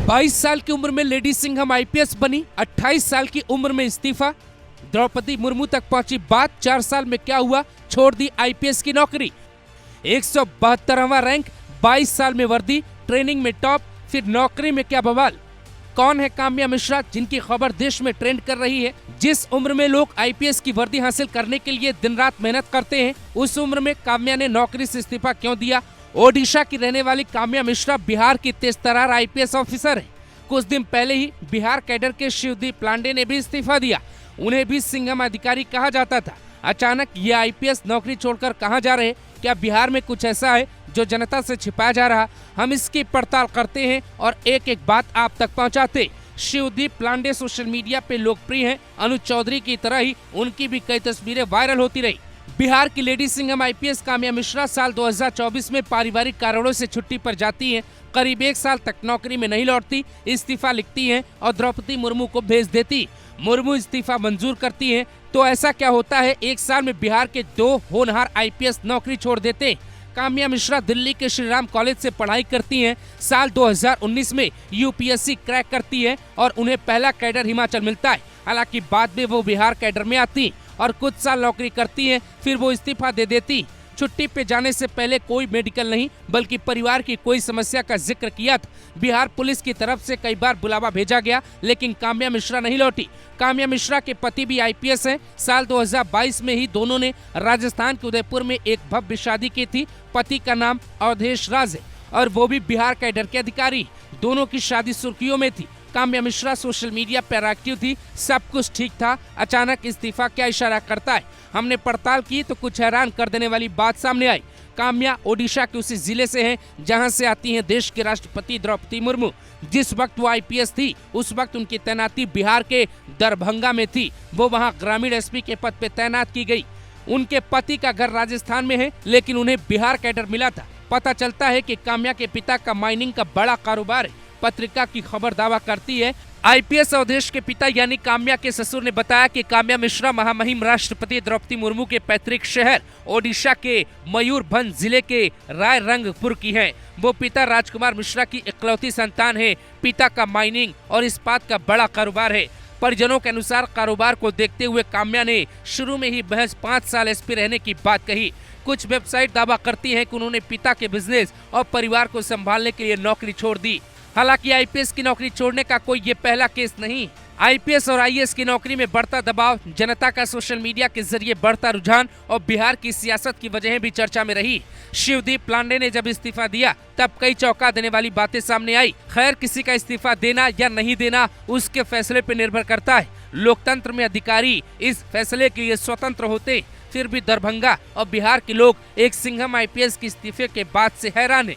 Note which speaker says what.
Speaker 1: 22 साल की उम्र में लेडी सिंघम आईपीएस बनी, 28 साल की उम्र में इस्तीफा। द्रौपदी मुर्मू तक पहुंची बात, 4 साल में क्या हुआ, छोड़ दी आईपीएस की नौकरी। 172वां रैंक, 22 साल में वर्दी, ट्रेनिंग में टॉप, फिर नौकरी में क्या बवाल। कौन है काम्या मिश्रा, जिनकी खबर देश में ट्रेंड कर रही है। जिस उम्र में लोग आईपीएस की वर्दी हासिल करने के लिए दिन रात मेहनत करते हैं, उस उम्र में काम्या ने नौकरी से इस्तीफा क्यों दिया। ओडिशा की रहने वाली काम्या मिश्रा बिहार की तेजतर्रार आईपीएस ऑफिसर है। कुछ दिन पहले ही बिहार कैडर के शिवदीप पांडे ने भी इस्तीफा दिया। उन्हें भी सिंघम अधिकारी कहा जाता था। अचानक ये आईपीएस नौकरी छोड़कर कहां जा रहे? क्या बिहार में कुछ ऐसा है जो जनता से छिपाया जा रहा? हम इसकी पड़ताल करते हैं और एक एक बात आप तक पहुंचाते। शिवदीप पांडे सोशल मीडिया पे लोकप्रिय हैं। अनुज चौधरी की तरह ही उनकी भी कई तस्वीरें वायरल होती रही। बिहार की लेडी सिंघम आईपीएस काम्या मिश्रा साल 2024 में पारिवारिक कारणों से छुट्टी पर जाती हैं। करीब 1 साल तक नौकरी में नहीं लौटती, इस्तीफा लिखती हैं और द्रौपदी मुर्मू को भेज देती। मुर्मू इस्तीफा मंजूर करती हैं। तो ऐसा क्या होता है, 1 साल में बिहार के 2 होनहार आईपीएस नौकरी छोड़ देते। काम्या मिश्रा दिल्ली के श्रीराम कॉलेज से पढ़ाई करती हैं। साल 2019 में यूपीएससी क्रैक करती है और उन्हें पहला कैडर हिमाचल मिलता है। हालांकि बाद में वो बिहार कैडर में आती और कुछ साल नौकरी करती हैं, फिर वो इस्तीफा दे देती। छुट्टी पे जाने से पहले कोई मेडिकल नहीं बल्कि परिवार की कोई समस्या का जिक्र किया था। बिहार पुलिस की तरफ से कई बार बुलावा भेजा गया, लेकिन काम्या मिश्रा नहीं लौटी। काम्या मिश्रा के पति भी आईपीएस हैं। साल 2022 में ही दोनों ने राजस्थान के उदयपुर में एक भव्य शादी की थी। पति का नाम अवधेश राज है और वो भी बिहार कैडर के अधिकारी। दोनों की शादी सुर्खियों में थी। काम्या मिश्रा सोशल मीडिया पर एक्टिव थी, सब कुछ ठीक था। अचानक इस्तीफा क्या इशारा करता है? हमने पड़ताल की तो कुछ हैरान कर देने वाली बात सामने आई। काम्या ओडिशा के उसी जिले से हैं जहां से आती हैं देश के राष्ट्रपति द्रौपदी मुर्मू। जिस वक्त वो आईपीएस थी, उस वक्त उनकी तैनाती बिहार के दरभंगा में थी। वो वहां ग्रामीण एसपी के पद पे तैनात की गई। उनके पति का घर राजस्थान में है, लेकिन उन्हें बिहार कैडर मिला था। पता चलता है कि काम्या के पिता का माइनिंग का बड़ा कारोबार है। पत्रिका की खबर दावा करती है। आईपीएस अवधेश के पिता यानी काम्या के ससुर ने बताया कि काम्या मिश्रा महामहिम राष्ट्रपति द्रौपदी मुर्मू के पैतृक शहर ओडिशा के मयूरभंज जिले के रायरंगपुर की हैं। वो पिता राजकुमार मिश्रा की इकलौती संतान है। पिता का माइनिंग और इस्पात का बड़ा कारोबार है। परिजनों के अनुसार कारोबार को देखते हुए काम्या ने शुरू में ही महज 5 साल एसपी रहने की बात कही। कुछ वेबसाइट दावा करती हैं कि उन्होंने पिता के बिजनेस और परिवार को संभालने के लिए नौकरी छोड़ दी। हालांकि आईपीएस की नौकरी छोड़ने का कोई ये पहला केस नहीं। आईपीएस और आईएएस की नौकरी में बढ़ता दबाव, जनता का सोशल मीडिया के जरिए बढ़ता रुझान और बिहार की सियासत की वजहें भी चर्चा में रही। शिवदीप पांडे ने जब इस्तीफा दिया तब कई चौंका देने वाली बातें सामने आई। खैर, किसी का इस्तीफा देना या नहीं देना उसके फैसले पर निर्भर करता है। लोकतंत्र में अधिकारी इस फैसले के लिए स्वतंत्र होते। फिर भी दरभंगा और बिहार के लोग एक सिंघम आईपीएस के इस्तीफे के बाद से हैरान है।